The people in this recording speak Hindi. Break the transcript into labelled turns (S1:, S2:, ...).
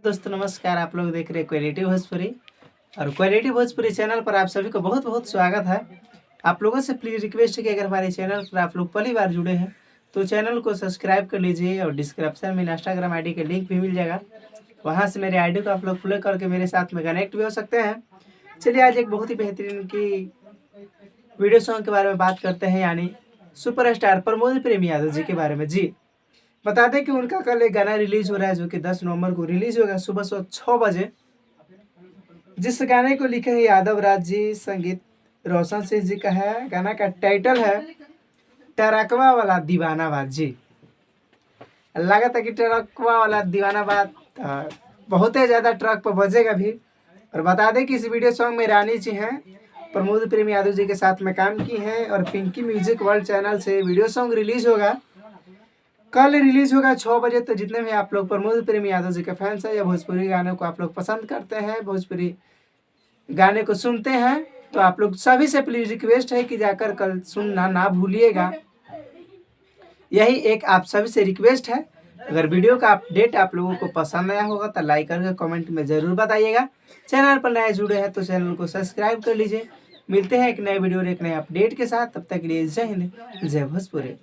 S1: दोस्तों नमस्कार। आप लोग देख रहे हैं क्वालिटी भोजपुरी और क्वालिटी भोजपुरी चैनल पर आप सभी को बहुत बहुत स्वागत है। आप लोगों से प्लीज़ रिक्वेस्ट है कि अगर हमारे चैनल पर आप लोग पहली बार जुड़े हैं तो चैनल को सब्सक्राइब कर लीजिए और डिस्क्रिप्शन में इंस्टाग्राम आईडी का लिंक भी मिल जाएगा। वहां से मेरे आईडी को आप लोग फॉलो करके मेरे साथ में कनेक्ट भी हो सकते हैं। चलिए आज एक बहुत ही बेहतरीन की वीडियो सॉन्ग के बारे में बात करते हैं, यानी सुपरस्टार प्रमोद प्रेम यादव जी के बारे में। जी बता दें कि उनका कल एक गाना रिलीज हो रहा है जो कि 10 नवंबर को रिलीज होगा सुबह 6 बजे। जिस गाने को लिखे हैं यादव राज जी, संगीत रोशन सिंह जी का है। गाना का टाइटल है टरकवा वाला दीवानाबाद। जी लगा था कि टरकवा वाला दीवानाबाद बहुत ही ज़्यादा ट्रक पर बजेगा भी। और बता दें कि इस वीडियो सॉन्ग में रानी जी हैं, प्रमोद प्रेम यादव जी के साथ में काम की हैं और पिंकी म्यूजिक वर्ल्ड चैनल से वीडियो सॉन्ग रिलीज होगा। कल रिलीज होगा 6 बजे। तो जितने भी आप लोग प्रमोद प्रेम यादव जी के फैंस हैं या भोजपुरी गानों को आप लोग पसंद करते हैं, भोजपुरी गाने को सुनते हैं, तो आप लोग सभी से प्लीज रिक्वेस्ट है कि जाकर कल सुनना ना भूलिएगा। यही एक आप सभी से रिक्वेस्ट है। अगर वीडियो का अपडेट आप लोगों को पसंद आया होगा तो लाइक करके कमेंट में ज़रूर बताइएगा। चैनल पर नए जुड़े हैं तो चैनल को सब्सक्राइब कर लीजिए। मिलते हैं एक नए वीडियो और एक नए अपडेट के साथ। तब तक के लिए जय हिंद, जय भोजपुरी।